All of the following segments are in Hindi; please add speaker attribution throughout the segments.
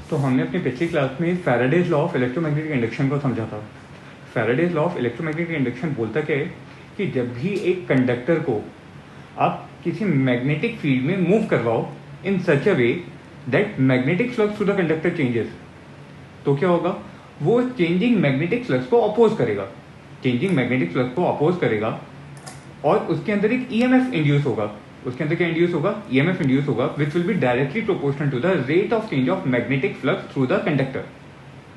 Speaker 1: तो हमने अपनी पिछली क्लास में Faraday's law of electromagnetic induction को समझा था। Faraday's law of electromagnetic induction बोलता क्या है कि जब भी एक कंडक्टर को आप किसी मैग्नेटिक फील्ड में मूव करवाओ in such a way that magnetic flux through the conductor changes, तो क्या होगा, वो चेंजिंग मैग्नेटिक फ्लक्स को अपोज करेगा, चेंजिंग मैग्नेटिक फ्लक्स को अपोज करेगा और उसके अंदर एक ईएमएफ इंड्यूस होगा। उसके अंदर क्या इंड्यूस होगा, ईएमएफ इंड्यूस होगा which will be directly proportional to the rate of change of magnetic flux through the conductor,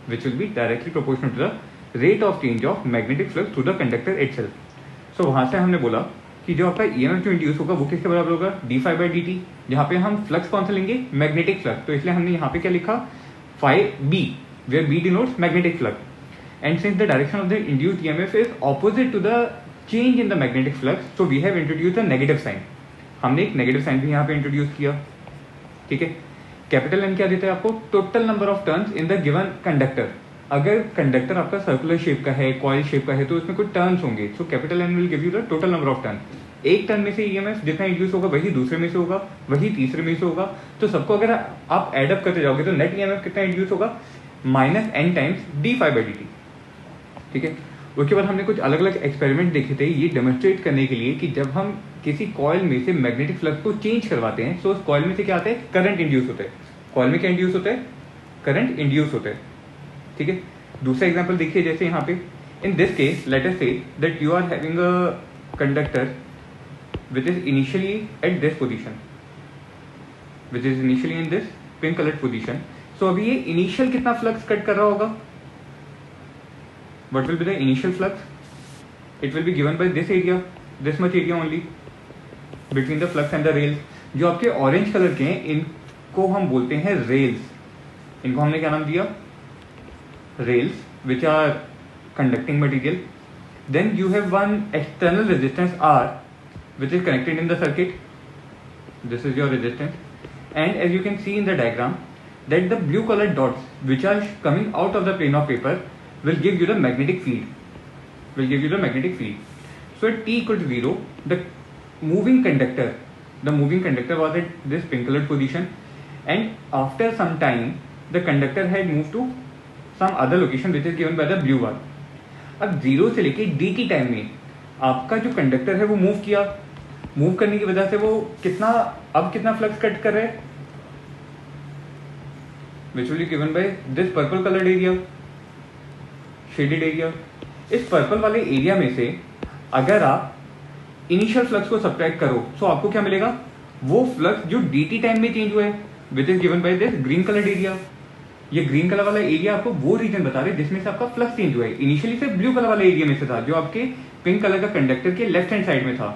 Speaker 1: which will be directly proportional to the rate of change of magnetic flux through the conductor itself. So वहां से हमने बोला कि जो आपका ईएमएफ जो इंड्यूस होगा वो किसके बराबर होगा, d phi by D t, जहां पे हम फ्लक्स कौन सा लेंगे, मैग्नेटिक फ्लक्स, तो इसलिए हमने यहाँ पे क्या लिखा, phi B, where B denotes magnetic flux, and since the direction of the induced EMF is opposite to the change in the magnetic flux, so we have introduced a negative sign. हमने एक नेगेटिव साइन भी यहाँ पे इंट्रोड्यूस किया, ठीक है। कैपिटल एन क्या देता है आपको, total number of turns in the given conductor. अगर कंडक्टर आपका सर्कुलर शेप का है, कॉइल शेप का है, तो उसमें कुछ टर्न्स होंगे, so capital N will give you the total number of turn. एक टर्न में से ईएमएफ जितना इंड्यूस होगा वही दूसरे में से होगा, वही तीसरे में से होगा, तो सबको अगर आप एड अप करते जाओगे तो नेट ईएमएफ कितना इंड्यूस होगा, minus N times D phi by D t, ठीक है। उसके बाद हमने कुछ अलग अलग एक्सपेरिमेंट देखे थे ये डेमोन्स्ट्रेट करने के लिए कि जब हम किसी कॉइल में से मैग्नेटिक फ्लक्स को चेंज करवाते हैं तो उस कॉइल में से क्या आता है, करंट इंड्यूस होता है। कॉइल में क्या इंड्यूस होता है, करंट इंड्यूस होता है, ठीक है। दूसरा एग्जांपल देखिए, जैसे यहाँ पे in this case let us say that you are having a conductor which is initially at this position, which is initially in this pink coloured position. So अभी ये इनिशियल कितना फ्लक्स कट कर रहा होगा, what will be the initial flux? It will be given by this area, this much area only between the flux and the rails. जो आपके ऑरेंज कलर के हैं इनको हम बोलते हैं रेल्स, इनको हमने क्या नाम दिया, rails, which are conducting material. Then you have one external resistance R which is connected in the circuit. This is your resistance, and as you can see in the diagram that the blue colored dots which are coming out of the plane of paper will give you the magnetic field, will give you the magnetic field. So at t equal to 0, the moving conductor was at this pink colored position, and after some time the conductor had moved to some other location which is given by the blue bar. अब 0 से लेके dt टाइम में आपका जो कंडक्टर है वो मूव किया, मूव करने की वजह से वो कितना फ्लक्स कट कर रहे हैं, which will be given by this purple colored area, shaded area. इस पर्पल वाले एरिया में से अगर आप इनिशियल फ्लक्स को सब्ट्रैक्ट करो तो आपको क्या मिलेगा, वो फ्लक्स जो dt टाइम में चेंज हुआ है which is given by this green colour area. ये ग्रीन कलर वाला एरिया आपको वो रीजन बता रहे जिसमें से आपका फ्लक्स चेंज हुआ है। इनिशियली से ब्लू कलर वाले एरिया में से था जो आपके पिंक कलर का कंडक्टर के लेफ्ट हैंड साइड में था।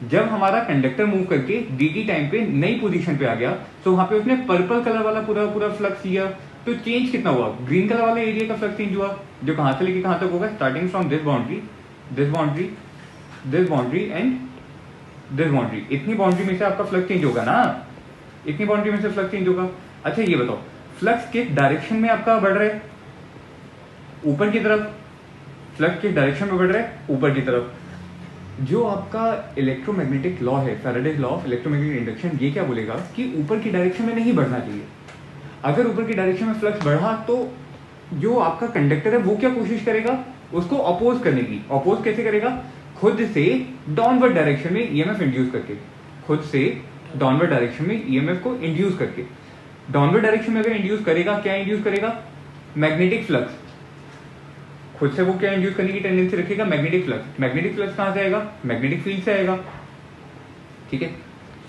Speaker 1: जब हमारा कंडक्टर मूव करके dt टाइम पे नई पोजीशन पे आ गया तो वहां पे उसने पर्पल कलर वाला पूरा फ्लक्स लिया, तो चेंज कितना हुआ, ग्रीन कलर वाले एरिया का फ्लक्स चेंज हुआ जो कहां से लेके कहां तक होगा, starting from this boundary, this boundary, this boundary and this boundary. इतनी बाउंड्री में से आपका फ्लक्स चेंज होगा ना, इतनी बाउंड्री में से फ्लक्स चेंज होगा। अच्छा ये बताओ फ्लक्स किस डायरेक्शन में आपका बढ़ रहा है, ऊपर की तरफ। फ्लक्स किस डायरेक्शन में बढ़ रहा है, ऊपर की तरफ। जो आपका इलेक्ट्रोमैग्नेटिक लॉ है, Faraday's law of electromagnetic induction, ये क्या बोलेगा कि ऊपर की डायरेक्शन में नहीं बढ़ना चाहिए। अगर ऊपर की डायरेक्शन में फ्लक्स बढ़ा तो जो आपका कंडक्टर है वो क्या कोशिश करेगा, उसको अपोज करने की। अपोज कैसे करेगा, खुद से डाउनवर्ड डायरेक्शन में ईएमएफ इंड्यूस करके, खुद से डाउनवर्ड डायरेक्शन में ईएमएफ को इंड्यूस करके। डाउनवर्ड डायरेक्शन में अगर इंड्यूस करेगा, क्या इंड्यूस करेगा, मैग्नेटिक फ्लक्स। खुद से वो क्या इंड्यूस करने की टेंडेंसी रखेगा, मैग्नेटिक फ्लक्स। मैग्नेटिक फ्लक्स कहां से आएगा, मैग्नेटिक फील्ड से आएगा, ठीक है।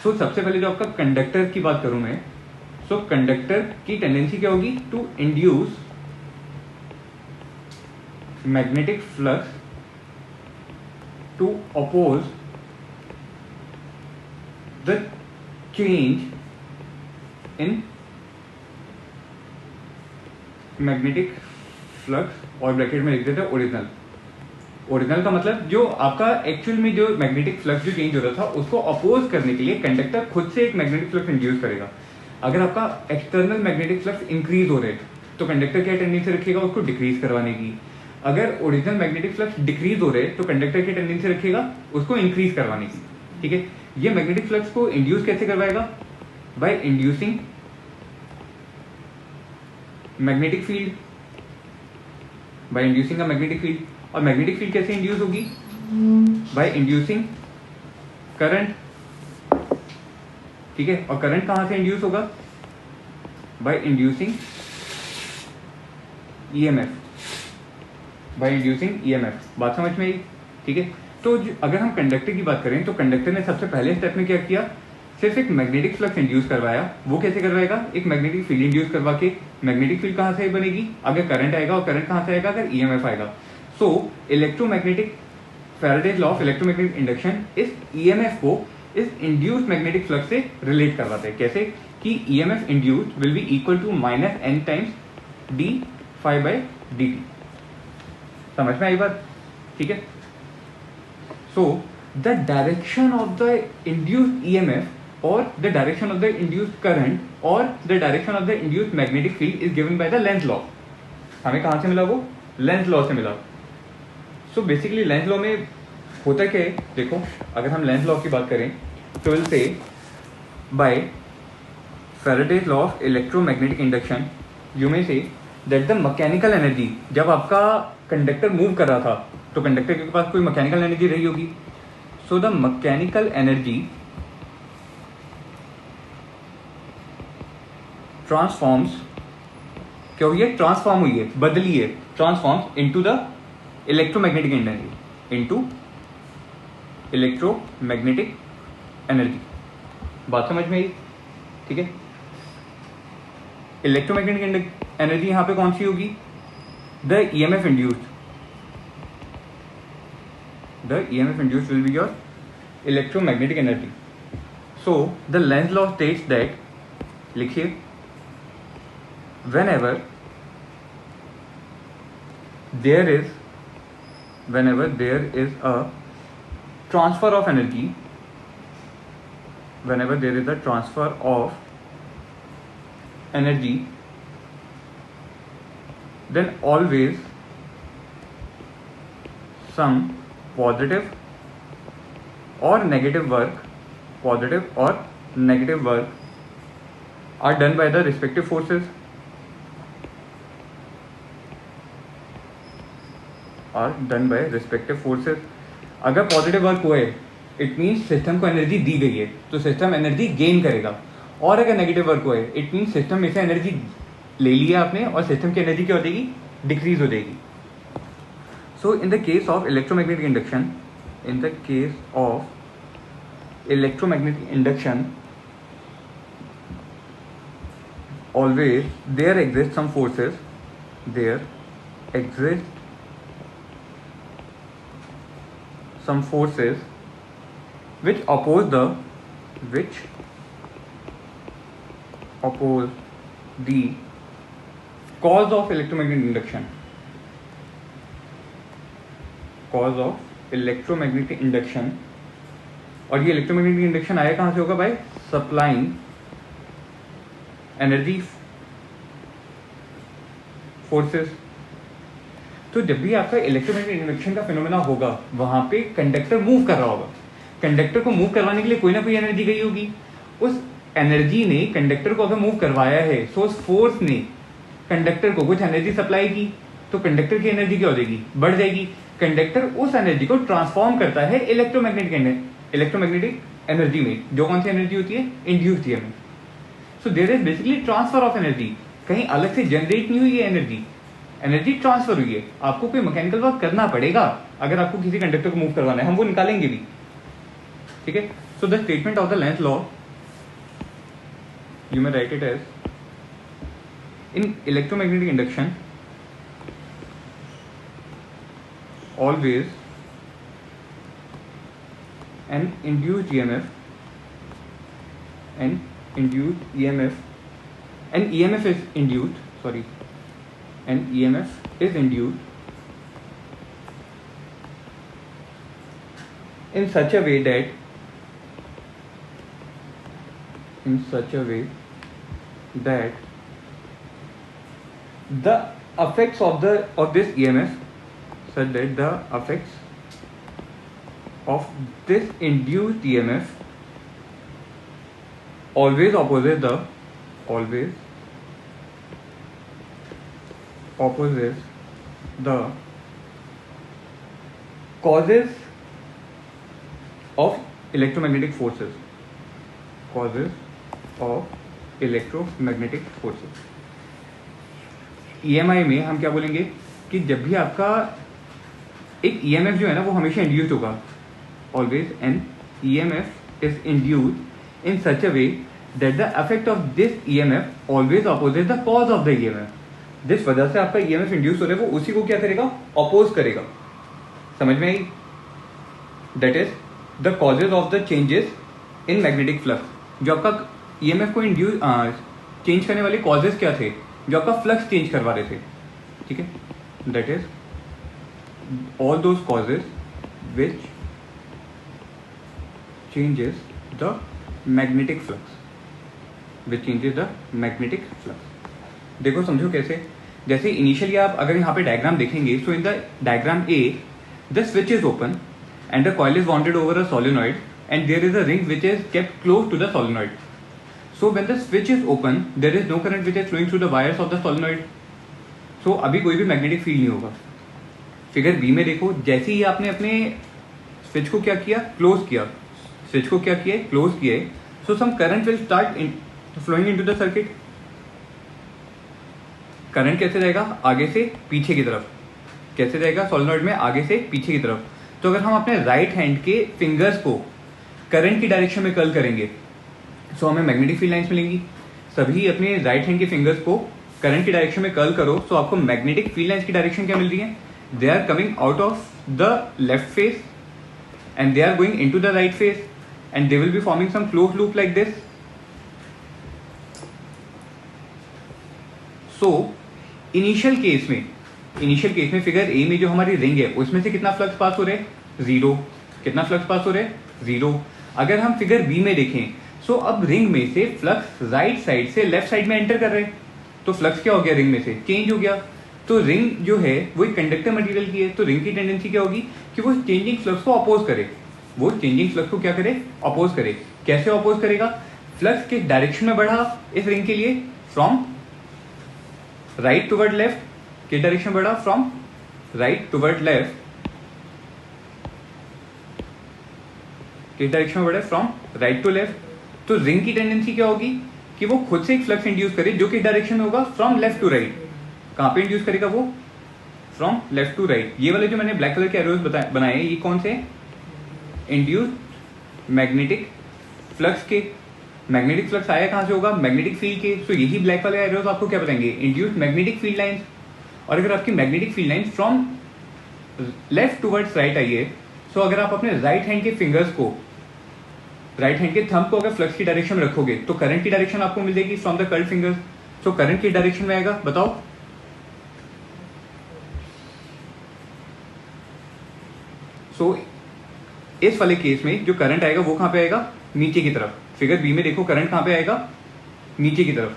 Speaker 1: सो सबसे पहले जो आपका कंडक्टर की बात करूं मैं, सो कंडक्टर की टेंडेंसी क्या होगी, to induce magnetic flux to oppose the change in magnetic flux, और ब्रैकेट में लिख देते हैं ओरिजिनल। ओरिजिनल का मतलब जो आपका एक्चुअल में जो मैग्नेटिक फ्लक्स जो चेंज हो रहा था उसको अपोज करने के लिए कंडक्टर खुद से एक मैग्नेटिक फ्लक्स इंड्यूस करेगा। अगर आपका एक्सटर्नल मैग्नेटिक फ्लक्स इंक्रीज हो रहे तो कंडक्टर क्या टेंडेंसी रखेगा, उसको डिक्रीज करवाने की। अगर ओरिजिनल मैग्नेटिक फ्लक्स डिक्रीज हो रहे तो कंडक्टर की टेंडेंसी रखेगा उसको इंक्रीज करवाने की, ठीक है। ये मैग्नेटिक फ्लक्स को इंड्यूस कैसे करवाएगा, by inducing magnetic field, by inducing a magnetic field. और मैग्नेटिक फील्ड कैसे इंड्यूस होगी? बाय इंड्यूसिंग करंट, ठीक है। और करंट कहां से इंड्यूस होगा? By inducing EMF, by inducing EMF. बात समझ में आई? ठीक है। तो अगर हम कंडक्टर की बात करें तो कंडक्टर ने सबसे पहले स्टेप में क्या किया? सिर्फ एक मैग्नेटिक फ्लक्स इंड्यूस करवाया। वो कैसे करवाएगा? एक मैग्नेटिक फील्ड इंड्यूस करवा के। मैग्नेटिक फील्ड कहां से बनेगी? अगर करंट आएगा, और करंट कहां से आएगा? अगर ईएमएफ आएगा। So electromagnetic, Faraday's law of electromagnetic induction इस ईएमएफ को इस इंड्यूस्ड मैग्नेटिक फ्लक्स से रिलेट करवाते हैं। कैसे? कि EMF induced will be equal to minus N times D phi by D T. समझ में आई बात? ठीक है। So the direction of the induced EMF और the direction of the induced current और the direction of the induced magnetic field is given by the Lenz law. हमें कहां से मिला? वो लेंज लॉ से मिला। सो बेसिकली लेंज लॉ में होता क्या है? देखो, अगर हम लेंज लॉ की बात करें तो will say by Faraday's law of electromagnetic induction you may say that the mechanical energy, जब आपका कंडक्टर मूव कर रहा था तो कंडक्टर के पास कोई मैकेनिकल एनर्जी रही होगी। So the mechanical energy transforms, क्या हुई है? ट्रांसफॉर्म हुई है, बदली है, transforms into the electromagnetic energy, into electromagnetic energy. बात समझ में आई? ठीक है। इलेक्ट्रोमैग्नेटिक एनर्जी यहां पे कौन सी होगी? The EMF induced, the EMF induced will be your electromagnetic energy. So the Lenz law states that, लिखिए, whenever there is a transfer of energy, whenever there is a transfer of energy, then always some positive or negative work, positive or negative work are done by the respective forces, are done by respective forces। अगर पॉजिटिव वर्क हुए इट मीन्स सिस्टम को एनर्जी दी गई है तो सिस्टम एनर्जी गेन करेगा, और अगर नेगेटिव वर्क हुए इट मीन्स सिस्टम में से एनर्जी ले लिया आपने और सिस्टम की एनर्जी क्या हो जाएगी? डिक्रीज हो जाएगी। So in the case of electromagnetic induction, in the case of electromagnetic induction always there exist some forces, there exist some forces which oppose the cause of electromagnetic induction, cause of electromagnetic induction। और ये इलेक्ट्रोमैग्नेटिक इंडक्शन आया कहां से होगा? भाई सप्लाइंग एनर्जी फोर्सेस। तो जब भी आपका इलेक्ट्रोमैग्नेटिक इंडक्शन का फिनोमेना होगा वहां पे कंडक्टर मूव कर रहा होगा, कंडक्टर को मूव करवाने के लिए कोई ना कोई एनर्जी गई होगी। उस एनर्जी ने कंडक्टर को अगर मूव करवाया है, सो उस फोर्स ने कंडक्टर को कुछ एनर्जी सप्लाई की, तो कंडक्टर की एनर्जी क्या हो जाएगी? बढ़ जाएगी। कंडक्टर उस एनर्जी को ट्रांसफॉर्म करता है इलेक्ट्रोमैग्नेटिक एनर्जी में, जो कौन सी एनर्जी होती है? Induced EMF. So there is basically transfer of energy, कहीं अलग से जनरेट नहीं हुई है एनर्जी, एनर्जी ट्रांसफर हुई है। आपको कोई मैकेनिकल वर्क करना पड़ेगा अगर आपको किसी कंडक्टर को मूव करवाना है, हम वो निकालेंगे भी, ठीक है। So the statement of the Lenz law, you may write it as, in electromagnetic induction always an induced EMF, an EMF is induced, sorry, an EMF is induced in such a way that the effects of this EMF, such that the effects of this induced EMF always opposes opposes the causes of electromagnetic forces. Causes of electromagnetic forces. EMI में हम क्या बोलेंगे कि जब भी आपका एक EMF जो है ना वो हमेशा इंड्यूस्ड होगा. Always an EMF is induced in such a way that the effect of this EMF always opposes the cause of the EMF. जिस वजह से आपका EMF इंड्यूस हो रहा है वो उसी को क्या करेगा, अपोज करेगा. समझ में आई? That is the causes of the changes in magnetic flux. जो आपका EMF को इंड्यूस चेंज करने वाले कॉजेज क्या थे, जो आपका फ्लक्स चेंज करवा रहे थे. ठीक है, that is all those causes which changes the magnetic flux. Which changes the magnetic flux. देखो समझो कैसे. जैसे इनिशियली आप अगर यहाँ पे डायग्राम देखेंगे, so in the diagram A the switch is open and the coil is wound over a solenoid and there is a ring which is kept close to the solenoid. So when the switch is open there is no current which is flowing through the wires of the solenoid. So अभी कोई भी मैग्नेटिक फील्ड नहीं होगा. फिगर बी में देखो, जैसे ही आपने अपने स्विच को क्या किया, क्लोज किया, स्विच को क्या किया, क्लोज किया, so some current will start flowing into the circuit. Current कैसे जाएगा, आगे से पीछे की तरफ. कैसे जाएगा सोलेनॉइड में, आगे से पीछे की तरफ. तो अगर हम अपने राइट हैंड के फिंगर्स को करंट की डायरेक्शन में कर्ल करेंगे सो हमें मैग्नेटिक फील्ड लाइंस मिलेंगी. सभी अपने राइट हैंड के फिंगर्स को करंट की डायरेक्शन में कर्ल करो तो आपको मैग्नेटिक फील्ड लाइंस की डायरेक्शन क्या मिल रही है, they are coming out of the left face and they are going into the right face and they will be forming some close loop like this. So initial case में फिगर ए में जो हमारी रिंग है उसमें से कितना फ्लक्स पास हो रहा है, जीरो. कितना फ्लक्स पास हो रहा है, जीरो. अगर हम फिगर बी में देखें सो अब रिंग में से फ्लक्स राइट साइड से लेफ्ट साइड में एंटर कर रहे हैं. तो फ्लक्स क्या हो गया, रिंग में से चेंज हो गया. तो रिंग जो है वो एक कंडक्टर मटेरियल की है, तो रिंग की टेंडेंसी क्या होगी कि वो चेंजिंग फ्लक्स को अपोज करे. वो चेंजिंग फ्लक्स को क्या करे, अपोज करे. कैसे अपोज करेगा, फ्लक्स किस डायरेक्शन में बढ़ा इस रिंग के लिए, फ्रॉम राइट टुवर्ड लेफ्ट. किस डायरेक्शन बढ़ा, फ्रॉम राइट टुवर्ड लेफ्ट. किस डायरेक्शन में बढ़ा, फ्रॉम राइट टू लेफ्ट. तो रिंग की टेंडेंसी क्या होगी कि वो खुद से एक फ्लक्स इंड्यूस करे जो किस डायरेक्शन में होगा, फ्रॉम लेफ्ट टू राइट. कहां पे इंड्यूस करेगा वो, फ्रॉम लेफ्ट टू राइट. ये वाले जो मैंने ब्लैक कलर के एरोज बनाए ये कौन से, इंड्यूस्ड मैग्नेटिक फ्लक्स के. मैग्नेटिक फ्लक्स आया कहां से होगा, मैग्नेटिक फील्ड के. सो यही ब्लैक वाले एरोज आपको क्या बताएंगे, इंड्यूस्ड मैग्नेटिक फील्ड लाइंस. और अगर आपकी magnetic field line from left towards right I है, सो अगर आप अपने राइट हैंड के फिंगर्स को, राइट हैंड के थंब को अगर फ्लक्स की डायरेक्शन में रखोगे तो करंट की डायरेक्शन आपको मिलेगी from the curled fingers. So current की डायरेक्शन में आएगा, बताओ. सो इस वाले केस में जो करंट आएगा वो कहां पे आएगा, नीचे की तरफ. फिगर बी में देखो करंट कहां पे आएगा, नीचे की तरफ.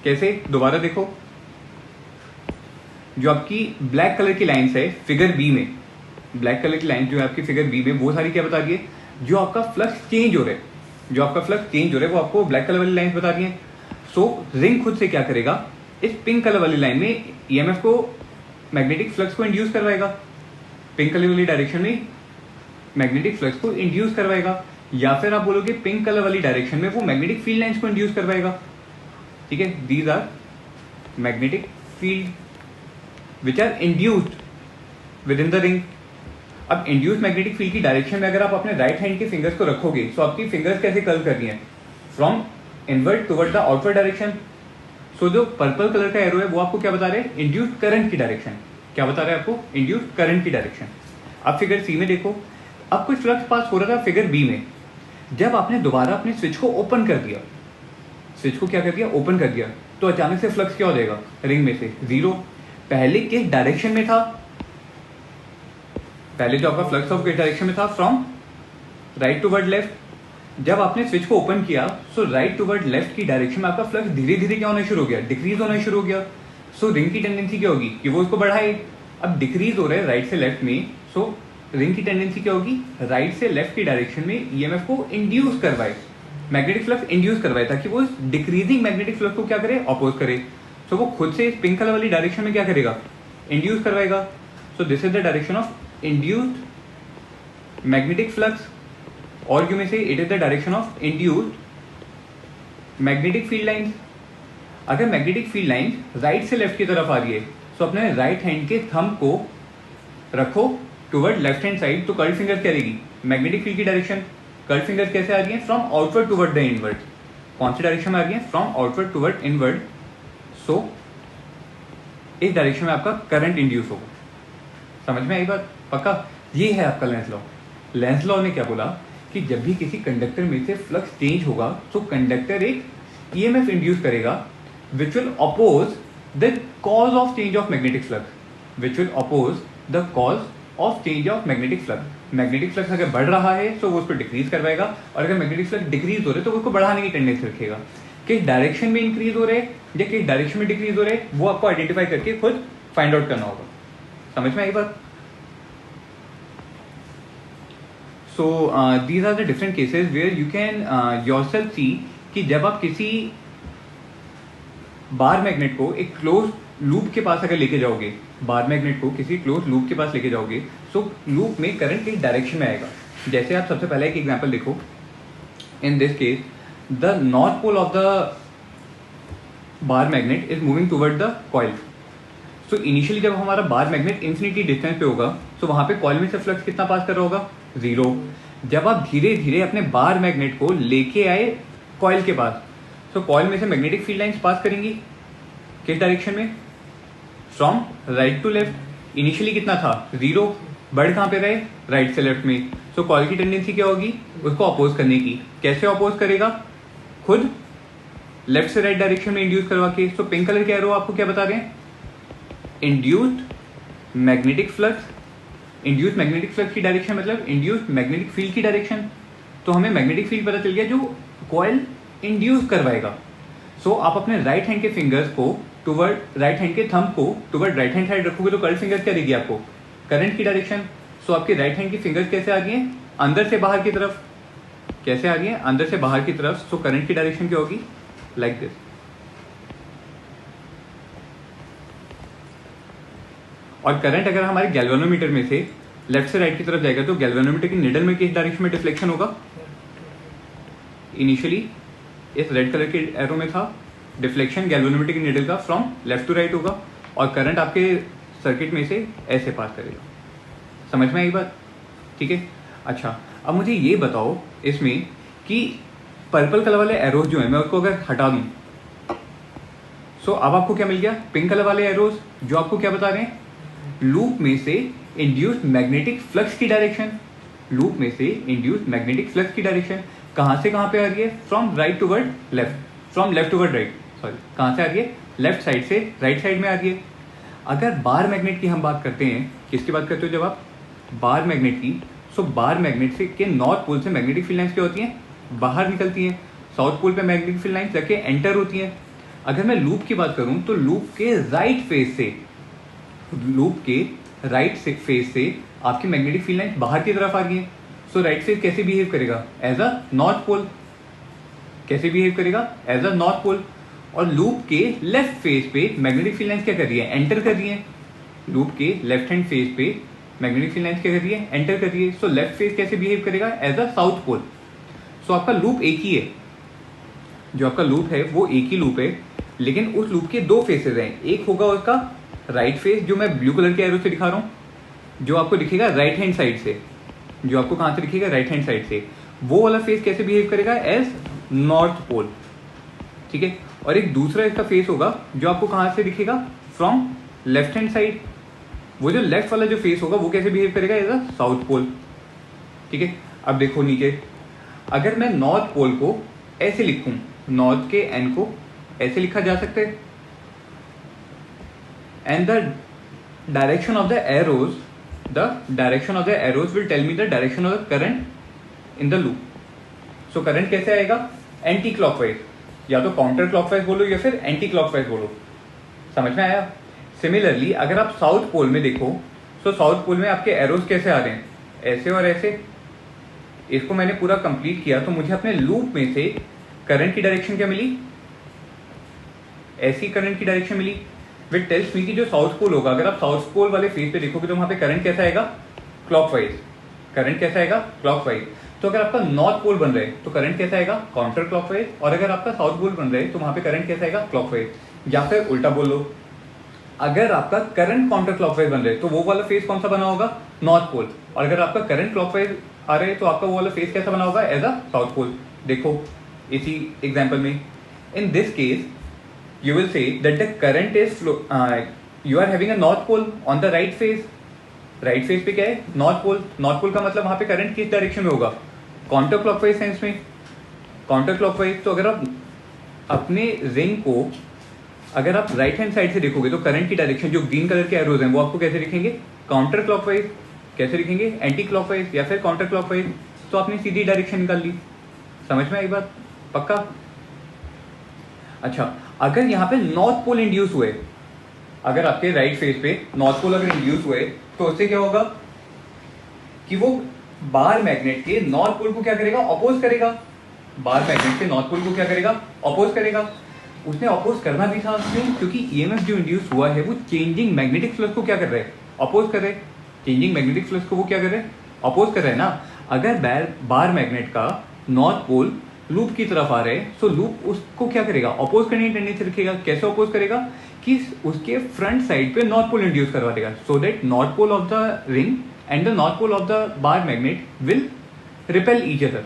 Speaker 1: कैसे, दोबारा देखो. जो आपकी ब्लैक कलर की लाइंस है फिगर बी में, ब्लैक कलर की लाइन जो है आपकी फिगर बी में, वो सारी क्या बता रही है, जो आपका फ्लक्स चेंज हो रहा है. जो आपका फ्लक्स चेंज हो रहा है वो आपको ब्लैक कलर वाली लाइन बता रही है. सो रिंग खुद से क्या करेगा, इस पिंक कलर वाली लाइन में ईएमएफ को, मैग्नेटिक फ्लक्स को इंड्यूस करवाएगा. पिंक कलर वाली डायरेक्शन में मैग्नेटिक फ्लक्स को इंड्यूस करवाएगा. या फिर आप बोलोगे पिंक कलर वाली डायरेक्शन में वो मैग्नेटिक फील्ड लाइंस को इंड्यूस करवाएगा. ठीक है, these are magnetic field which are induced within the ring. अब इंड्यूस मैग्नेटिक फील्ड की डायरेक्शन में अगर आप अपने राइट हैंड के फिंगर्स को रखोगे तो आपकी फिंगर्स कैसे कर्ल कर रही हैं, from inward toward the outward direction. So जो पर्पल कलर का एरो है वो आपको क्या बता रहे हैं, इंड्यूस्ड करंट की डायरेक्शन. क्या बता रहे हैं आपको, इंड्यूस्ड करंट की डायरेक्शन. अब फिगर सी में देखो, अब कुछ फ्लक्स पास हो रहा था फिगर बी में. जब आपने दोबारा अपने स्विच को ओपन कर दिया, स्विच को क्या कर दिया, ओपन कर दिया, तो अचानक से फ्लक्स क्या हो जाएगा रिंग में से, जीरो. पहले किस डायरेक्शन में था, पहले जो आपका फ्लक्स ऑफ किस डायरेक्शन में था, फ्रॉम राइट टुवर्ड लेफ्ट. जब आपने स्विच को ओपन किया सो राइट टुवर्ड लेफ्ट की डायरेक्शन में आपका फ्लक्स धीरे धीरे क्या होना शुरू हो गया, डिक्रीज होना शुरू हो गया. सो रिंग की टेंडेंसी क्या होगी कि वो उसको बढ़ाए. अब डिक्रीज हो रहा है राइट से लेफ्ट में, सो रिंग की टेंडेंसी क्या होगी, राइट से लेफ्ट की डायरेक्शन में ईएमएफ को इंड्यूस करवाए, मैग्नेटिक फ्लक्स इंड्यूस करवाए, ताकि वो डिक्रीजिंग मैग्नेटिक फ्लक्स को क्या करे, अपोज करे. सो वो खुद से इस पिंक कलर वाली डायरेक्शन में क्या करेगा, इंड्यूस करवाएगा. So this is the direction of induced magnetic flux, और यू में से it is the direction of induced magnetic field lines. अगर मैग्नेटिक फील्ड लाइंस राइट से लेफ्ट की तरफ आ रही है, तो अपने राइट हैंड के थंब को रखो टुवर्ड लेफ्ट हैंड साइड, तो कर्ल फिंगर क्या रहेगी, मैग्नेटिक फील्ड की डायरेक्शन. कर्ल फिंगर कैसे आ रही है, from outward toward the inward. कौन सी डायरेक्शन में आ रही है, फ्रॉम आउटवर्ड टुवर्ड इनवर्ड. सो इस डायरेक्शन में आपका करंट इंड्यूस होगा. समझ में आई बात, पक्का. ये है आपका लेंस लॉ. लेंस लॉ ने क्या बोला कि जब भी किसी कंडक्टर में से फ्लक्स चेंज होगा, तो कंडक्टर एक ईएमएफ इंड्यूस करेगा which will oppose the cause of change of magnetic flux, which will oppose the cause of change of magnetic flux. Magnetic flux अगर बढ़ रहा है तो वो उसको डिक्रीज करवाएगा, और अगर मैग्नेटिक फ्लक्स डिक्रीज हो रहे तो वो उसको बढ़ाने की टेंडेंसी रखेगा. किस डायरेक्शन में इंक्रीज हो रहे या किस डायरेक्शन में डिक्रीज हो रहे, वो आपको आइडेंटिफाई करके खुद फाइंड आउट करना होगा. समझ में आई बात. So these are the different cases where you can yourself see कि जब आप किसी बार मैग्नेट को एक क्लोज लूप के पास अगर लेके जाओगे, बार मैग्नेट को किसी क्लोज लूप के पास लेके जाओगे, तो लूप में करंट किस डायरेक्शन में आएगा. जैसे आप सबसे पहले एक एग्जांपल देखो. In this case the north pole of the bar magnet is moving toward the coil. So initially जब हमारा बार मैग्नेट इंफिनिटी डिस्टेंस पे होगा, तो वहां पे कॉइल में से फ्लक्स कितना पास कर रहा होगा, 0. जब आप धीरे धीरे अपने बार मैग्नेट को लेके आए कॉइल के पास, तो कॉइल में से मैग्नेटिक फील्ड लाइंस पास करेंगी किस डायरेक्शन में, from right to left. Initially कितना था, 0. बढ़ कहां पे रहे, राइट से लेफ्ट में. सो कॉइल की टेंडेंसी क्या होगी, उसको अपोज करने की. कैसे अपोज करेगा, खुद लेफ्ट से राइट डायरेक्शन में इंड्यूस करवा के. सो पिंक कलर के एरो आपको क्या बता रहे हैं, induced magnetic flux. Induced magnetic flux की डायरेक्शन मतलब इंड्यूस्ड मैग्नेटिक फील्ड की डायरेक्शन. तो हमें मैग्नेटिक फील्ड पता चल गया जो कॉइल इंड्यूस करवाएगा. सो आप अपने राइट हैंड के फिंगर्स को टुवर्ड राइट हैंड के थंब को टुवर्ड राइट हैंड साइड रखोगे, तो कर्ल फिंगर क्या देगी आपको, करंट की डायरेक्शन. सो आपके राइट हैंड की फिंगर्स कैसे आ रही है, अंदर से बाहर की तरफ. कैसे आ रही है, अंदर से बाहर की तरफ. सो करंट की डायरेक्शन क्या होगी, लाइक दिस. और करंट अगर हमारे गैल्वेनोमीटर में से लेफ्ट से राइट की तरफ जाएगा, तो गैल्वेनोमीटर की निडल में किस डायरेक्शन में डिफ्लेक्शन होगा, इनिशियली इस रेड कलर के एरो में था, डिफ्लेक्शन गैल्वेनोमीटर की निडल का फ्रॉम लेफ्ट टू राइट होगा, और करंट आपके सर्किट में से ऐसे पास करेगा. समझ में आई बात, ठीक है. अच्छा, अब मुझे ये बताओ इसमें कि पर्पल कलर वाले एरोज जो है, मैं उसको अगर हटा दूं, सो अब आपको क्या मिल गया, पिंक कलर वाले एरोज जो आपको क्या बता रहे हैं, लूप में से इंड्यूस्ड मैग्नेटिक फ्लक्स की डायरेक्शन. लूप में से इंड्यूस्ड मैग्नेटिक फ्लक्स की डायरेक्शन कहां से कहां पे आ रही है, from right toward left, from left toward right, sorry कहां से आ रही है, लेफ्ट साइड से राइट साइड में आ रही है. अगर बार मैग्नेट की हम बात करते हैं, किसकी बात करते हो जब आप बार मैग्नेट की, सो बार मैग्नेट से के नॉर्थ पोल से मैग्नेटिक फील्ड लाइंस क्या होती हैं, बाहर निकलती हैं. साउथ पोल पे मैग्नेटिक फील्ड लाइंस जाके एंटर होती हैं. अगर मैं लूप की बात करूं, तो लूप के राइट फेस से, लूप के राइट फेस से आपकी मैग्नेटिक फील्ड लाइंस बाहर की तरफ आ रही है. सो राइट फेस कैसे बिहेव करेगा, एज अ नॉर्थ पोल. कैसे बिहेव करेगा, एज अ नॉर्थ पोल. और लूप के लेफ्ट फेस पे मैग्नेटिक फील्ड लाइंस क्या कर रही है, एंटर कर रही है. लूप के लेफ्ट हैंड फेस पे मैग्नेटिक फील्ड लाइंस क्या कर रही है, एंटर कर रही है. सो लेफ्ट फेस कैसे बिहेव करेगा, एज अ साउथ पोल. सो आपका लूप एक ही है, जो आपका लूप है वो एक ही लूप है, लेकिन उस लूप के दो फेसेस हैं. एक होगा उसका राइट फेस, जो मैं ब्लू कलर के एरो से दिखा रहा हूँ, जो आपको दिखेगा राइट हैंड साइड से, जो आपको कहां से दिखेगा, राइट हैंड साइड से. वो वाला फेस कैसे बिहेव करेगा, एज नॉर्थ पोल, ठीक है. और एक दूसरा इसका फेस होगा जो आपको कहां से दिखेगा, फ्रॉम लेफ्ट हैंड साइड. वो जो लेफ्ट वाला जो फेस होगा वो कैसे बिहेव करेगा, एज अ साउथ पोल, ठीक है. अब देखो नीचे, अगर मैं नॉर्थ पोल को ऐसे लिखूं, नॉर्थ के एन को ऐसे लिखा जा सकता है, and the direction of the arrows, the direction of the arrows will tell me the direction of the current in the loop. So current कैसे आएगा, एंटी क्लॉकवाइज, या तो काउंटर क्लॉकवाइज बोलो या फिर एंटी क्लॉकवाइज बोलो. समझ में आया. सिमिलरली अगर आप साउथ पोल में देखो, तो साउथ पोल में आपके एरोज कैसे आ रहे हैं, ऐसे और ऐसे. इसको मैंने पूरा कंप्लीट किया, तो मुझे अपने लूप में से करंट की डायरेक्शन क्या मिली, ऐसी करंट की direction milli, which tells me कि जो साउथ पोल होगा, अगर आप साउथ पोल वाले फेज पे देखोगे तो वहां पे करंट कैसा आएगा, क्लॉकवाइज। करंट कैसा आएगा, क्लॉकवाइज। तो अगर आपका नॉर्थ पोल बन रहे तो करंट कैसा आएगा, काउंटर क्लॉकवाइज। और अगर आपका साउथ पोल बन रहे तो वहां पे करंट कैसा आएगा, क्लॉकवाइज। या फिर उल्टा बोल लो, अगर आपका करंट काउंटर क्लॉकवाइज बन रहे तो वो वाला फेज कौन सा बना होगा, नॉर्थ पोल। और अगर आपका करंट क्लॉकवाइज आ रहे तो आपका वो वाला फेज कैसा बना होगा, एज अ साउथ पोल। देखो इसी एग्जाम्पल में, इन this case you will say that the current is you are having a north pole on the right phase. Right phase पे क्या है, नॉर्थ पोल। नॉर्थ पोल का मतलब वहां पे करंट किस डायरेक्शन में होगा, काउंटर क्लॉकवाइज सेंस में, काउंटर क्लॉकवाइज। तो अगर आप अपने रिंग को अगर आप राइट हैंड साइड से देखोगे तो करंट की डायरेक्शन जो ग्रीन कलर के एरोज हैं वो आपको कैसे दिखेंगे, काउंटर क्लॉकवाइज। कैसे दिखेंगे, एंटी क्लॉकवाइज या फिर काउंटर क्लॉकवाइज। तो आपने सीधी डायरेक्शन निकाल ली। समझ में आई बात, पक्का। अच्छा, अगर यहाँ पे नॉर्थ पोल इंड्यूस हुए, अगर आपके राइट फेज पे नॉर्थ पोल अगर इंड्यूस हुए तो उससे क्या होगा कि वो बार मैग्नेट के नॉर्थ पोल को क्या करेगा, अपोज करेगा। बार मैग्नेट के नॉर्थ पोल को क्या करेगा, अपोज करेगा। उसने अपोज करना भी था, क्यों, क्योंकि ईएमएफ जो इंड्यूस हुआ है वो चेंजिंग मैग्नेटिक फ्लक्स को क्या कर रहे हैं, अपोज कर रहे हैं। चेंजिंग मैग्नेटिक फ्लक्स को वो क्या कर रहे हैं, अपोज कर रहे हैं ना। अगर बार मैग्नेट का नॉर्थ पोल लूप की तरफ आ रहे हैं तो लूप उसको क्या करेगा, अपोज करने की टेंडेंसी रखेगा। कैसे अपोज करेगा कि उसके फ्रंट साइड पे नॉर्थ पोल इंड्यूस करवा देगा, so that north pole of the ring and the north pole of the bar magnet will repel each other,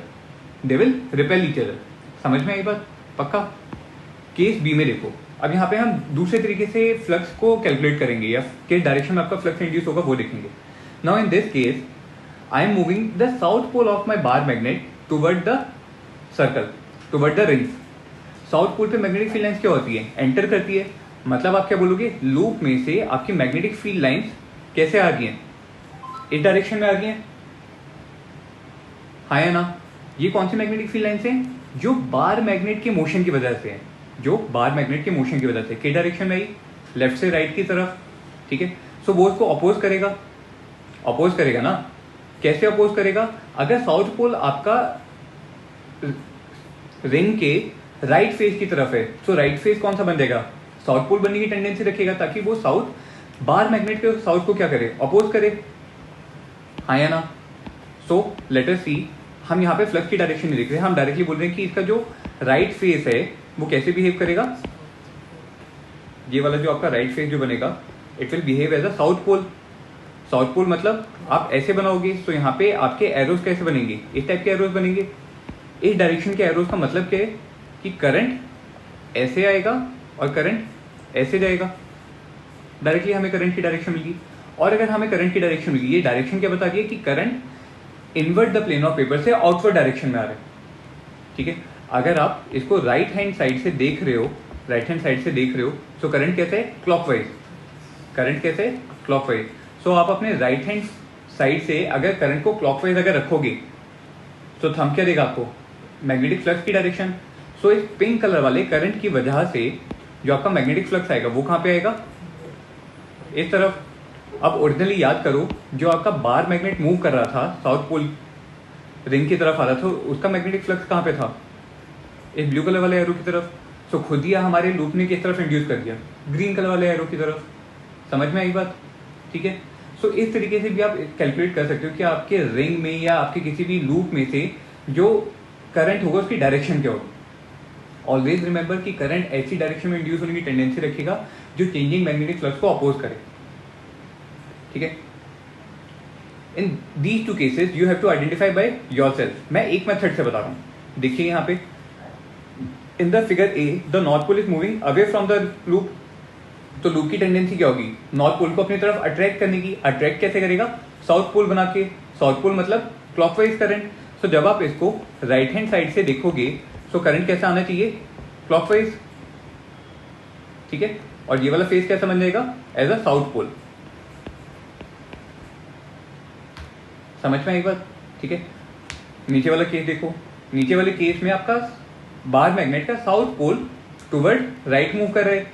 Speaker 1: they will repel each other. समझ में आई बात, पक्का। केस बी में देखो, अब यहाँ पे हम दूसरे तरीके से फ्लक्स को कैलकुलेट करेंगे या किस डायरेक्शन में आपका फ्लक्स इंड्यूस होगा वो देखेंगे। Now in this case I am moving the south pole of my bar magnet toward the circle, toward the rings. South pole पे मैग्नेटिक फील्ड लाइंस क्या होती है, एंटर करती है। मतलब आप क्या बोलोगे, लूप में से आपकी मैग्नेटिक फील्ड लाइंस कैसे आ गई हैं, इस डायरेक्शन में आ गई हैं, हाँ या ना। ये कौन सी मैग्नेटिक फील्ड लाइंस हैं, जो बार मैग्नेट के मोशन की वजह से है, जो बार मैग्नेट के मोशन की वजह से किस डायरेक्शन में आई, लेफ्ट से राइट की तरफ। ठीक है, सो वो उसको अपोज करेगा, अपोज करेगा ना। कैसे अपोज करेगा, अगर साउथ पोल आपका रिंग के राइट फेज की तरफ है तो राइट फेज कौन सा बन जाएगा, साउथ पोल बनने की टेंडेंसी रखेगा, ताकि वो साउथ बार मैग्नेट के साउथ को क्या करे, अपोज करे, हाँ या ना। सो लेट अस सी, हम यहाँ पे फ्लक्स की डायरेक्शन नहीं देख रहे, हम डायरेक्टली बोल रहे हैं कि इसका जो राइट फेस है वो कैसे बिहेव करेगा। ये वाला जो आपका राइट फेस जो बनेगा, it will behave as a south pole. South pole मतलब आप ऐसे बनाओगे तो यहाँ पे आपके एरोज कैसे बनेंगे, इस टाइप के एरोज बनेंगे। इस डायरेक्शन के एरोज का मतलब क्या है कि करंट ऐसे आएगा और करंट ऐसे जाएगा। डायरेक्टली हमें करंट की डायरेक्शन मिली। और अगर हमें करंट की डायरेक्शन मिली, ये डायरेक्शन क्या बता रही है कि current inward the plane of paper से आउटवर्ड डायरेक्शन में आ रहा है। ठीक है, अगर आप इसको राइट हैंड साइड से देख रहे हो, राइट हैंड साइड से देख रहे हो, तो करंट कैसे है, क्लॉकवाइज। करंट कैसे, क्लॉकवाइज। सो आप अपने राइट हैंड साइड से अगर करंट को क्लॉकवाइज अगर रखोगे तो थंब क्या देगा आपको, मैग्नेटिक फ्लक्स की डायरेक्शन। सो इस पिंक कलर वाले करंट की वजह से जो आपका मैग्नेटिक फ्लक्स आएगा वो कहां पे आएगा, इस तरफ। अब ओरिजिनली याद करो, जो आपका बार मैग्नेट मूव कर रहा था साउथ पोल रिंग की तरफ आ रहा था, उसका मैग्नेटिक फ्लक्स कहां पे था, इस ब्लू कलर वाले एरो की तरफ। सो खुद ही हमारे लूप ने किस तरफ इंड्यूस कर दिया, ग्रीन कलर वाले एरो की तरफ। समझ में आई बात, ठीक है। सो इस तरीके से भी आप कैलकुलेट कर सकते हो कि आपके रिंग में या आपके किसी भी लूप में से जो करंट होगा उसकी डायरेक्शन क्या होगी। ऑलवेज रिमेंबर कि करंट ऐसी डायरेक्शन में इंड्यूस होने की टेंडेंसी रखेगा जो चेंजिंग मैग्नेटिक फ्लक्स को अपोज करे। ठीक है, in these two cases you have to identify by yourself. मैं एक मेथड से बता रहा हूं, देखिए यहाँ पे in the figure A the north pole is moving away from the loop. तो लूप की टेंडेंसी क्या होगी, नॉर्थ पोल को अपनी तरफ अट्रैक्ट करने की। अट्रैक्ट कैसे करेगा, साउथ पोल बना के। साउथ पोल मतलब क्लॉकवाइज करंट। तो जब आप इसको राइट हैंड साइड से देखोगे तो करंट कैसा आना चाहिए, क्लॉकवाइज। ठीक है, और ये वाला फेस कैसा बन जाएगा, एज अ साउथ पोल। समझ में आई बात, ठीक है। नीचे वाला केस देखो, नीचे वाले केस में आपका बार मैग्नेट का south pole toward right move कर रहे हैं।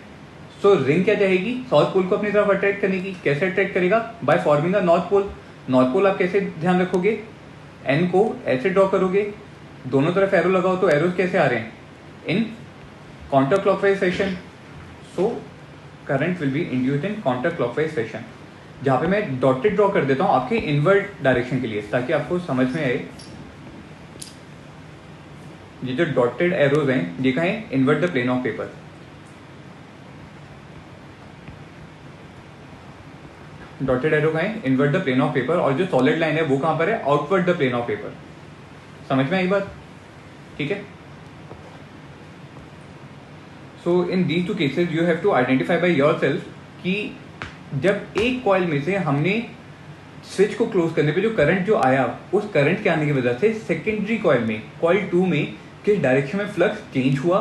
Speaker 1: सो रिंग क्या चाहेगी, साउथ पोल को अपनी तरफ अट्रैक्ट करने की। कैसे अट्रैक्ट करेगा, by forming a north pole. North pole आप कैसे ध्यान रखोगे, एन को ऐसे ड्रॉ करोगे, दोनों तरफ एरो लगाओ तो एरोज कैसे आ रहे हैं, in counter clockwise section. So current will be induced in counter clockwise fashion. जहाँ पे मैं डॉटेड ड्रॉ कर देता हूँ आपके इनवर्ट डायरेक्शन के लिए, ताकि आपको समझ में आए। ये जो डॉटेड एरोज हैं ये कहाँ है, invert the plane of paper. Dotted arrow कहाँ है, invert the plane of paper, और जो सॉलिड लाइन है वो कहाँ पर है, outward the plane of paper. समझ में आई बात, ठीक है। So in these two cases you have to identify by yourself कि जब एक कॉइल में से हमने स्विच को क्लोज करने पे जो करंट जो आया, उस करंट के आने की वजह से सेकेंडरी कॉइल में, कॉइल 2 में किस डायरेक्शन में फ्लक्स चेंज हुआ।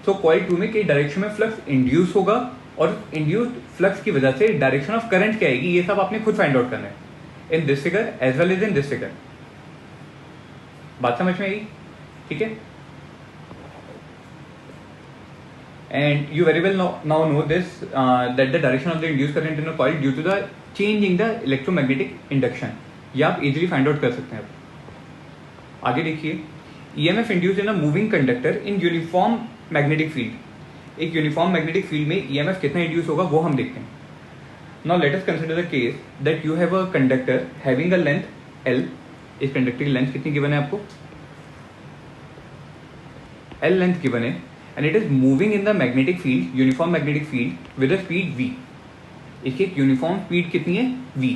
Speaker 1: तो कॉइल 2 में किस डायरेक्शन में फ्लक्स इंड्यूस होगा, और इंड्यूस्ड फ्लक्स की वजह से डायरेक्शन ऑफ करंट क्या आएगी, ये सब आपने खुद फाइंड आउट करना है in this figure as well as in this figure. बात समझ में आई, ठीक है। And you very well now know this that the direction of the induced current in a coil due to the change in the electromagnetic induction, ये आप इजीली फाइंड आउट कर सकते हैं। आगे देखिए, EMF induced in a moving conductor in uniform magnetic field. एक यूनिफॉर्म मैग्नेटिक फील्ड में EMF कितना इंड्यूस होगा वो हम देखते हैं। Now let us consider the case that you have a conductor having a length L। इस कंडक्टर की लेंथ कितनी गिवन है आपको, L लेंथ गिवन है, and it is moving in the magnetic field, uniform magnetic field with a speed v। इसकी एक यूनिफॉर्म स्पीड कितनी है, v।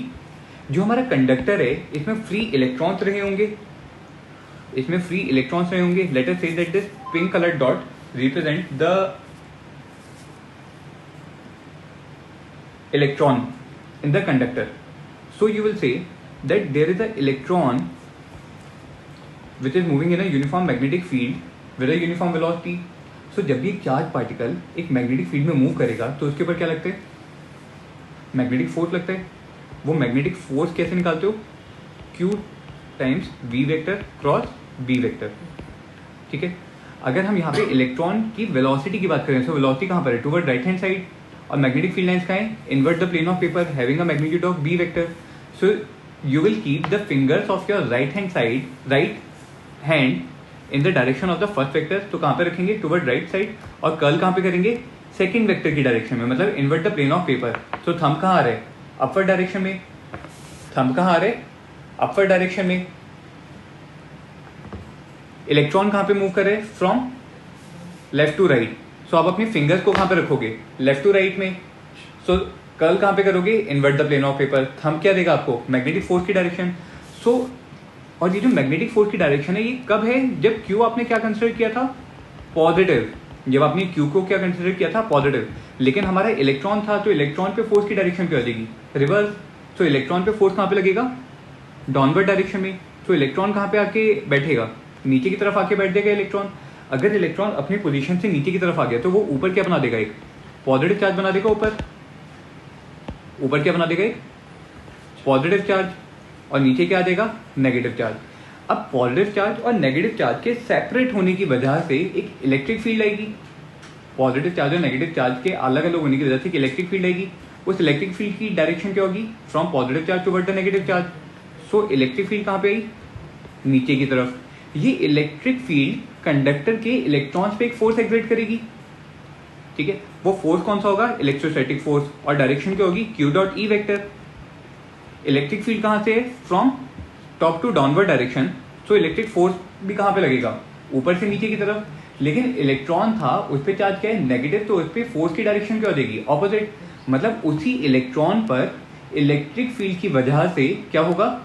Speaker 1: जो हमारा कंडक्टर है इसमें फ्री इलेक्ट्रॉन्स रहे होंगे, इसमें फ्री इलेक्ट्रॉन्स रहे होंगे। Late us say that this pink colour dot represent the electron in the conductor. So you will say that there is an electron which is moving in a uniform magnetic field with a uniform velocity. So जब भी एक चार्ज पार्टिकल एक मैग्नेटिक फील्ड में मूव करेगा तो उसके ऊपर क्या लगता है, मैग्नेटिक फोर्स लगता है। वो मैग्नेटिक फोर्स कैसे निकालते हो, Q times V vector cross B vector, ठीक है। अगर हम यहाँ पे इलेक्ट्रॉन की वेलोसिटी की बात करें तो वेलोसिटी कहाँ पर है, टुवर्ड राइट हैंड साइड, और मैग्नेटिक फील्ड लाइंस कहाँ है, invert the plane of paper having a magnitude of B vector. So you will keep the fingers of your right hand side, right hand in the direction of the first vector. तो कहाँ पे रखेंगे, टुवर्ड राइट साइड, और कर्ल कहाँ पे करेंगे, सेकंड वेक्टर की डायरेक्शन में, मतलब inward the plane of paper. तो थंब कहाँ आ रहा है, अपवर्ड डायरेक्शन में। थंब कहाँ आ रहा है, अपवर्ड डायरेक्शन में। इलेक्ट्रॉन कहाँ पे मूव कर रहे हैं, फ्रॉम लेफ्ट टू राइट। सो आप अपनी फिंगर्स को कहाँ पे रखोगे, लेफ्ट टू राइट में। सो कर्ल कहाँ पे करोगे, inward the plane of paper. Thumb क्या देगा आपको, मैग्नेटिक फोर्स की डायरेक्शन। सो और ये जो मैग्नेटिक फोर्स की डायरेक्शन है ये कब है, जब Q आपने क्या कंसिडर किया था, पॉजिटिव। जब आपने Q को क्या कंसिडर किया था, पॉजिटिव। लेकिन हमारा इलेक्ट्रॉन था, तो इलेक्ट्रॉन पे फोर्स की डायरेक्शन क्या हो जाएगी, रिवर्स। तो इलेक्ट्रॉन पे फोर्स कहाँ पे लगेगा, डाउनवर्ड डायरेक्शन में। तो इलेक्ट्रॉन कहाँ पे आके बैठेगा, नीचे की तरफ आके बैठ जाएगा इलेक्ट्रॉन। अगर इलेक्ट्रॉन अपनी पोजीशन से नीचे की तरफ आ गया तो वो ऊपर क्या बना देगा, एक पॉजिटिव चार्ज बना देगा। ऊपर क्या बना देगा, एक पॉजिटिव चार्ज, और नीचे क्या आ जाएगा, नेगेटिव चार्ज। अब पॉजिटिव चार्ज और नेगेटिव चार्ज के सेपरेट होने की वजह से एक इलेक्ट्रिक फील्ड आएगी। पॉजिटिव चार्ज और नेगेटिव चार्ज के अलग अलग होने की वजह से एक इलेक्ट्रिक फील्ड आएगी। उस इलेक्ट्रिक फील्ड की डायरेक्शन क्या होगी, from positive charge toward the negative charge. So electric field कहाँ पे आई, नीचे की तरफ। ये इलेक्ट्रिक फील्ड कंडक्टर के इलेक्ट्रॉन्स पे एक फोर्स एक्सर्ट करेगी, ठीक है। वो फोर्स कौन सा होगा, इलेक्ट्रोस्टैटिक फोर्स, और डायरेक्शन क्या होगी, Q dot E vector. Electric field कहाँ से है, from top to downward direction. So electric force भी कहाँ पे लगेगा, ऊपर से नीचे की तरफ। लेकिन इलेक्ट्रॉन था, उस पर चार्ज क्या है, नेगेटिव, तो उस पर फोर्स की डायरेक्शन क्या हो जाएगी, ऑपोजिट। मतलब उसी इलेक्ट्रॉन पर इलेक्ट्रिक फील्ड की वजह से क्या होगा,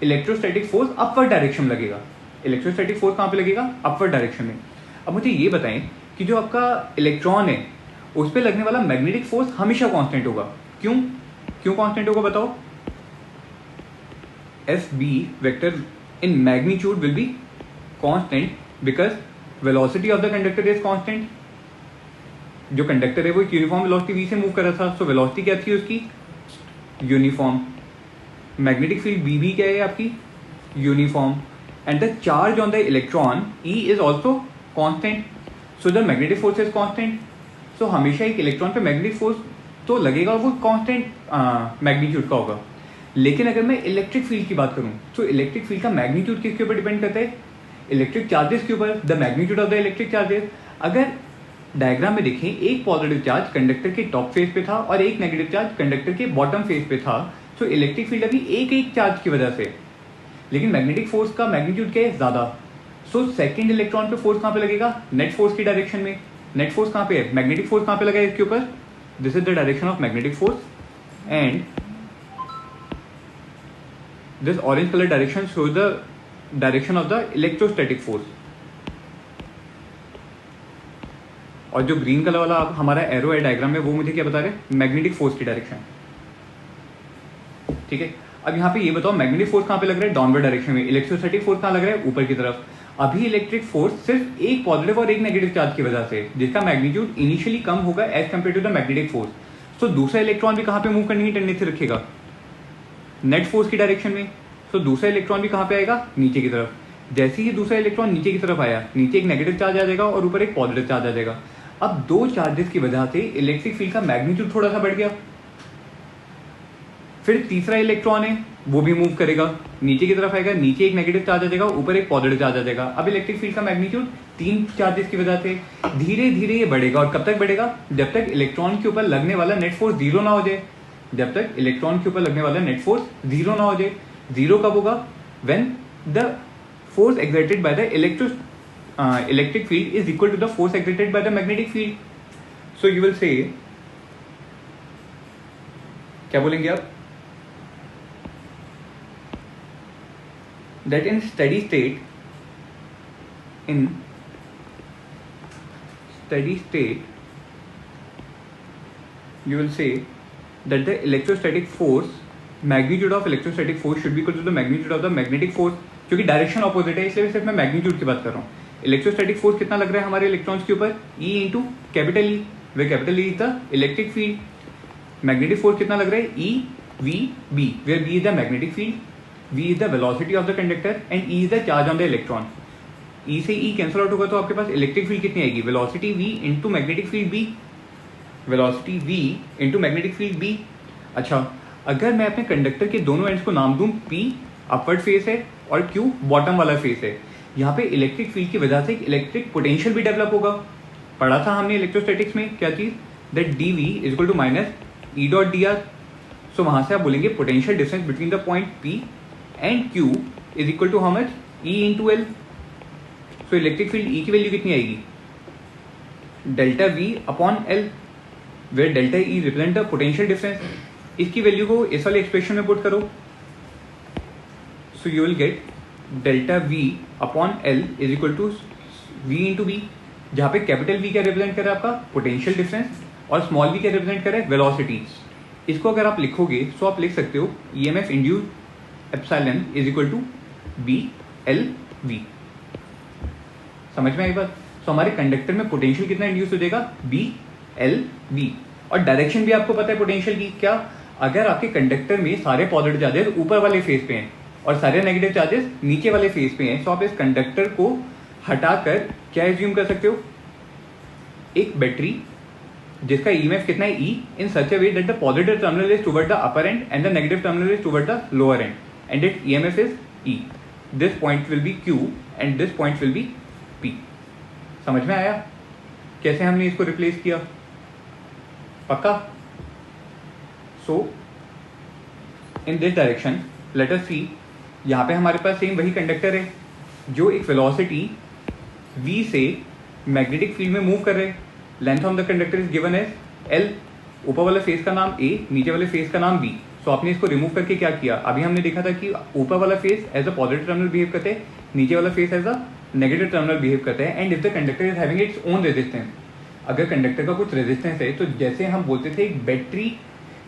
Speaker 1: इलेक्ट्रोस्टैटिक फोर्स अपवर्ड डायरेक्शन लगेगा। इलेक्ट्रोस्टैटिक फोर्स कहाँ पे लगेगा, अपवर्ड डायरेक्शन में। अब मुझे ये बताएं कि जो आपका इलेक्ट्रॉन है उस पर लगने वाला मैग्नेटिक फोर्स हमेशा कांस्टेंट होगा, क्यों कांस्टेंट होगा बताओ। SB vector in magnitude will be constant because velocity of the conductor is constant. जो कंडक्टर है वो एक यूनिफॉर्म वेलोसिटी v से मूव कर रहा था, सो वेलोसिटी क्या थी उसकी, यूनिफॉर्म। मैग्नेटिक फील्ड BB क्या है आपकी, uniform. And the charge on the electron E is also constant. So the magnetic force is constant. So हमेशा एक इलेक्ट्रॉन पे मैग्नेटिक फोर्स तो लगेगा, वो कांस्टेंट मैग्नीट्यूड का होगा। लेकिन अगर मैं इलेक्ट्रिक फील्ड की बात करूं तो इलेक्ट्रिक फील्ड का मैग्नीट्यूड किसके ऊपर डिपेंड करता है, इलेक्ट्रिक चार्जेस के ऊपर, the magnitude of the electric charges. अगर डायग्राम में देखें, एक पॉजिटिव चार्ज कंडक्टर के टॉप फेस पे था और एक नेगेटिव चार्ज कंडक्टर के बॉटम फेस पे था। सो इलेक्ट्रिक फील्ड अभी एक एक चार्ज की वजह से, लेकिन मैग्नेटिक फोर्स का मैग्नीट्यूड क्या है, ज्यादा। सो सेकंड इलेक्ट्रॉन पे फोर्स कहाँ पे लगेगा, नेट फोर्स की डायरेक्शन में। नेट फोर्स कहाँ पे है, मैग्नेटिक फोर्स कहाँ पे लगा है इसके ऊपर, this is the direction of magnetic force and this orange colour direction shows the direction of the electrostatic force. और जो ग्रीन कलर वाला हमारा एरो है डायग्राम में, वो मुझे क्या बता रहे हैं, मैग्नेटिक फोर्स की डायरेक्शन। ठीक है, अब यहाँ पे ये बताओ मैग्नेटिक फोर्स कहाँ पे लग रहा है, डाउनवर्ड डायरेक्शन में। इलेक्ट्रोस्टैटिक फोर्स कहाँ लग रहा है, ऊपर की तरफ। अभी इलेक्ट्रिक फोर्स सिर्फ एक पॉजिटिव और एक नेगेटिव चार्ज की वजह से, जिसका मैग्नीट्यूड इनिशियली कम होगा as compare to the magnetic force. तो दूसरा इलेक्ट्रॉन भी कहाँ पे मूव करने की टेंडेंसी रखेगा, नेट फोर्स की डायरेक्शन में। तो दूसरा इलेक्ट्रॉन भी कहाँ पे आएगा, नीचे की तरफ। जैसे ही दूसरा इलेक्ट्रॉन नीचे की तरफ आया, नीचे एक नेगेटिव चार्ज आ जाएगा और ऊपर एक पॉजिटिव चार्ज आ जाएगा। अब दो चार्जेस की वजह से इलेक्ट्रिक फील्ड का मैग्नीट्यूड थोड़ा सा बढ़ गया। फिर तीसरा इलेक्ट्रॉन है, वो भी मूव करेगा, नीचे की तरफ आएगा, नीचे एक नेगेटिव चार्ज आ जाएगा, ऊपर एक पॉजिटिव चार्ज आ जाएगा। अब इलेक्ट्रिक फील्ड का मैग्नीट्यूड तीन चार्जेस की वजह से धीरे धीरे ये बढ़ेगा। और कब तक बढ़ेगा, जब तक इलेक्ट्रॉन के ऊपर लगने वाला नेट फोर्स जीरो ना हो जाए। जब तक इलेक्ट्रॉन के ऊपर लगने वाला नेट फोर्स जीरो ना हो जाए। जीरो कब होगा, when the force exerted by the electric field is equal to the force exerted by the magnetic field. So you will say, क्या बोलेंगे आप, that in steady state you will say that the electrostatic force, magnitude of electrostatic force should be equal to the magnitude of the magnetic force। क्योंकि डायरेक्शन ऑपोजिट है इसलिए सिर्फ मैं मैग्नीट्यूड की बात कर रहा हूँ। इलेक्ट्रोस्टैटिक फोर्स कितना लग रहा है हमारे इलेक्ट्रॉन्स के ऊपर, E into capital E, where capital E is the electric field. Magnetic force कितना लग रहा है, E V B, where B is the magnetic field, V is the velocity of the conductor and E is the charge on the electron। E से E कैंसिल आउट होगा तो आपके पास इलेक्ट्रिक फील्ड कितनी आएगी, velocity V into magnetic field B, velocity V into magnetic field B। अच्छा, अगर मैं अपने कंडक्टर के दोनों एंड्स को नाम दूं, P अपवर्ड फेस है और Q बॉटम वाला फेस है, यहाँ पे इलेक्ट्रिक फील्ड की वजह से इलेक्ट्रिक पोटेंशियल भी डेवलप होगा। पढ़ा था हमने इलेक्ट्रोस्टैटिक्स में क्या चीज, that dV is equal to minus E dot dr। So वहां से आप बोलेंगे potential difference between the point P and Q is equal to how much, E into L। so electric field E की वैल्यू कितनी आएगी, delta V upon L, where delta E represent the potential difference. इसकी वैल्यू को इस वाले एक्सप्रेशन में पुट करो, so you will get delta V upon L is equal to V into B, जहां पे कैपिटल V क्या रिप्रेजेंट कर रहा है आपका पोटेंशियल डिफरेंस और स्मॉल v क्या रिप्रेजेंट कर रहा है वेलोसिटी। इसको अगर आप लिखोगे तो आप लिख सकते हो EMF induce epsilon is equal to B L V. समझ में आई बात। तो हमारे कंडक्टर में पोटेंशियल कितना इंड्यूस हो जाएगा, बी एल वी। और डायरेक्शन भी आपको पता है पोटेंशियल की, क्या, अगर आपके कंडक्टर में सारे पॉजिटिव चार्जेस ऊपर वाले फेस पे हैं और सारे नेगेटिव चार्जेस नीचे वाले फेस पे हैं, तो आप इस कंडक्टर को हटाकर क्या एज्यूम कर सकते हो, एक बैटरी जिसका EMF कितना है, E, in such a way that the positive terminal is toward the upper and and the negative terminal is toward the lower and and its EMF is E। This point will be Q and this point will be P। समझ में आया कैसे हमने इसको रिप्लेस किया, पक्का। So in this direction let us see, यहाँ पे हमारे पास सेम वही कंडक्टर है जो एक वेलोसिटी V से मैग्नेटिक फील्ड में मूव कर रहे हैं। Length of the conductor is given as L, ऊपर वाले फेस का नाम A, नीचे वाले फेस का नाम B। सो आपने इसको रिमूव करके क्या किया, अभी हमने देखा था कि ऊपर वाला face as a positive terminal behave करते हैं, नीचे वाला face as a negative terminal behave करते हैं। And if the conductor is having its own resistance, अगर कंडक्टर का कुछ रेजिस्टेंस है, तो जैसे हम बोलते थे एक बैटरी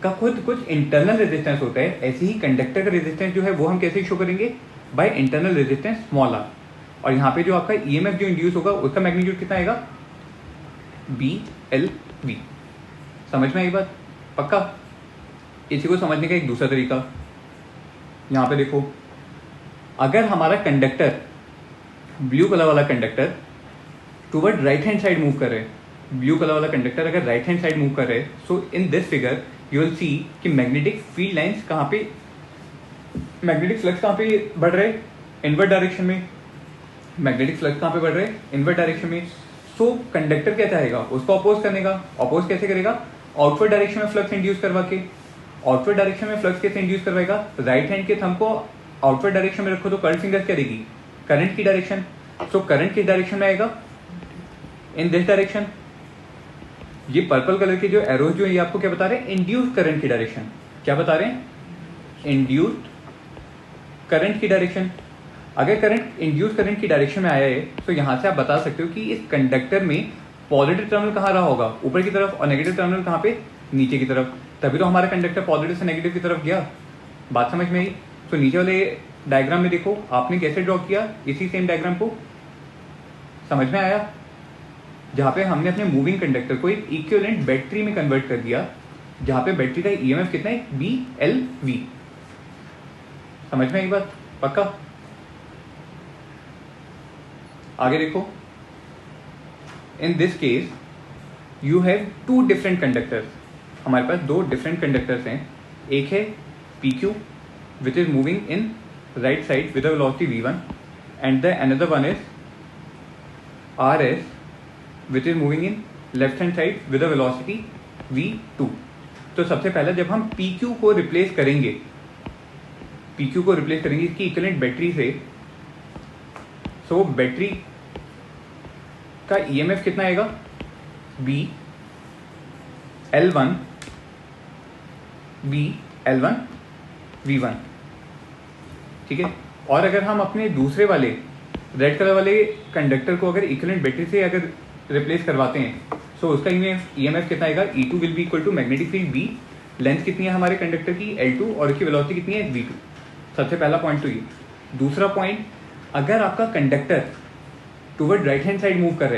Speaker 1: का खुद कुछ इंटरनल रेजिस्टेंस होता है, ऐसे ही कंडक्टर का रेजिस्टेंस जो है वो हम कैसे शो करेंगे, by internal resistance small r. और यहाँ पे जो आपका EMF जो इंड्यूस होगा उसका मैग्नीट्यूड कितना आएगा, बी एल वी। समझ में आई बात, पक्का। इसी को समझने का एक दूसरा तरीका, यहां पे देखो, अगर हमारा कंडक्टर, ब्लू कलर वाला conductor toward right hand side move कर रहे हैं, ब्लू कलर वाला कंडक्टर अगर राइट हैंड साइड मूव कर रहे हैं, so in this figure you will see कि मैग्नेटिक फील्ड लाइंस कहां पे, मैग्नेटिक फ्लक्स कहां पे बढ़ रहे हैं, इनवर्ड डायरेक्शन में। मैग्नेटिक फ्लक्स कहां पे बढ़ रहे हैं, इनवर्ड डायरेक्शन में। सो कंडक्टर क्या चाहेगा, उसको अपोज करने का। अपोज कैसे करेगा, आउटवर्ड डायरेक्शन में फ्लक्स इंड्यूस करवा के। आउटवर्ड डायरेक्शन में फ्लक्स कैसे इंड्यूस करवाएगा, राइट हैंड के थंब को आउटवर्ड डायरेक्शन में रखो तो कर्ल फिंगर क्या देगी, करंट की डायरेक्शन। सो करंट किस डायरेक्शन में आएगा, इन दिस डायरेक्शन। ये पर्पल कलर के जो एरोज जो ये आपको क्या बता रहे हैं, इंड्यूस्ड करंट की डायरेक्शन। क्या बता रहे हैं, इंड्यूस्ड करंट की डायरेक्शन। अगर करंट इंड्यूस करंट की डायरेक्शन में आया है तो यहां से आप बता सकते हो कि इस कंडक्टर में पॉजिटिव टर्मिनल कहाँ रहा होगा, ऊपर की तरफ, और नेगेटिव टर्मिनल कहाँ पे, नीचे की तरफ। तभी तो हमारा कंडक्टर पॉजिटिव से नेगेटिव की तरफ गया। बात समझ में आई। तो नीचे वाले डायग्राम में देखो आपने कैसे ड्रॉ किया, इसी सेम डायग्राम को, समझ में आया। जहां पे हमने अपने मूविंग कंडक्टर को एक इक्विवेलेंट बैटरी में कन्वर्ट कर दिया, जहां पे बैटरी का ईएमएफ कितना है, BLV। समझ में आई बात, पक्का। आगे देखो, in this case you have two different conductors. हमारे पास दो डिफरेंट कंडक्टर्स हैं। एक है PQ which is moving in right side with a velocity V1 and the another one is RS which is moving in left hand side with a velocity V2। तो सबसे पहले जब हम PQ को रिप्लेस करेंगे, इसकी इक्विवेलेंट बैटरी से, सो बैटरी का ईएमएफ कितना आएगा, BL1 V1, ठीक है। और अगर हम अपने दूसरे वाले रेड कलर वाले कंडक्टर को अगर इक्विवेलेंट बैटरी से अगर रिप्लेस करवाते हैं, सो उसका ईएमएफ कितना आएगा, E2 will be equal to magnetic field B। Length कितनी है हमारे कंडक्टर की, L2, और इसकी वेलोसिटी कितनी है, V2। सबसे पहला पॉइंट तो ये। दूसरा पॉइंट, अगर आपका conductor toward right hand side move कर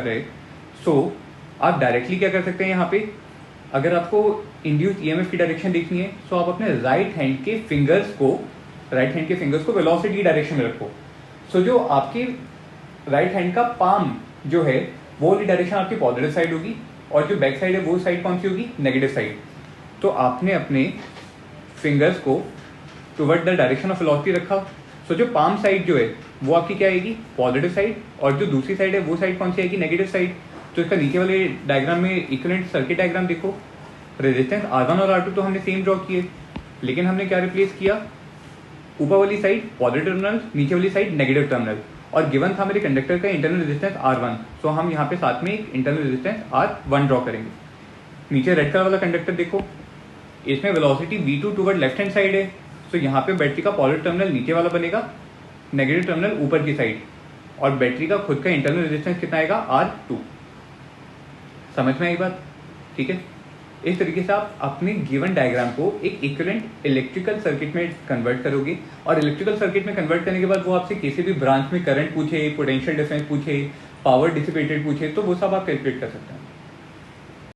Speaker 1: रहे हैं, सो आप डायरेक्टली क्या कर सकते हैं यहाँ पे, अगर आपको इंड्यूस्ड ईएमएफ की डायरेक्शन देखनी है, सो आप अपने राइट हैंड के फिंगर्स को वेलोसिटी डायरेक्शन में रखो। सो जो आपके राइट हैंड का पाम जो है वो वाली डायरेक्शन आपकी पॉजिटिव साइड होगी, और जो बैक साइड है वो साइड कौन सी होगी, नेगेटिव साइड। तो आपने अपने फिंगर्स को toward the direction of velocity रखा। सो जो पाम साइड जो है वो आपकी क्या आएगी, पॉजिटिव साइड, और जो दूसरी साइड है वो साइड कौन सी आएगी, नेगेटिव साइड। तो इसका नीचे वाले डायग्राम में इक्विवेलेंट सर्किट डायग्राम देखो, रेजिस्टेंस R1 और R2 तो हमने सेम ड्रॉ किए, लेकिन हमने क्या रिप्लेस किया, ऊपर वाली साइड पॉजिटिव टर्मिनल, नीचे वाली साइड नेगेटिव टर्मिनल, और गिवन था मेरे कंडक्टर का इंटरनल रेजिस्टेंस R1। सो हम यहाँ पे साथ में एक इंटरनल रेजिस्टेंस R1 ड्रॉ करेंगे। नीचे रेड कलर वाला कंडक्टर देखो, इसमें velocity V2 toward left hand side है। सो यहाँ पे बैटरी का पॉजिटिव टर्मिनल नीचे वाला बनेगा, नेगेटिव टर्मिनल ऊपर की साइड, और बैटरी का खुद का इंटरनल रेजिस्टेंस कितना आएगा, R2। समझ में आई बात, ठीक है। इस तरीके से आप अपने गिवन डायग्राम को एक इक्विवेलेंट इलेक्ट्रिकल सर्किट में कन्वर्ट करोगे, और इलेक्ट्रिकल सर्किट में कन्वर्ट करने के बाद वो आपसे किसी भी ब्रांच में करंट पूछे, पोटेंशियल डिफरेंस पूछे, पावर डिसिपेटेड पूछे, तो वो सब आप कैलकुलेट कर सकते हैं।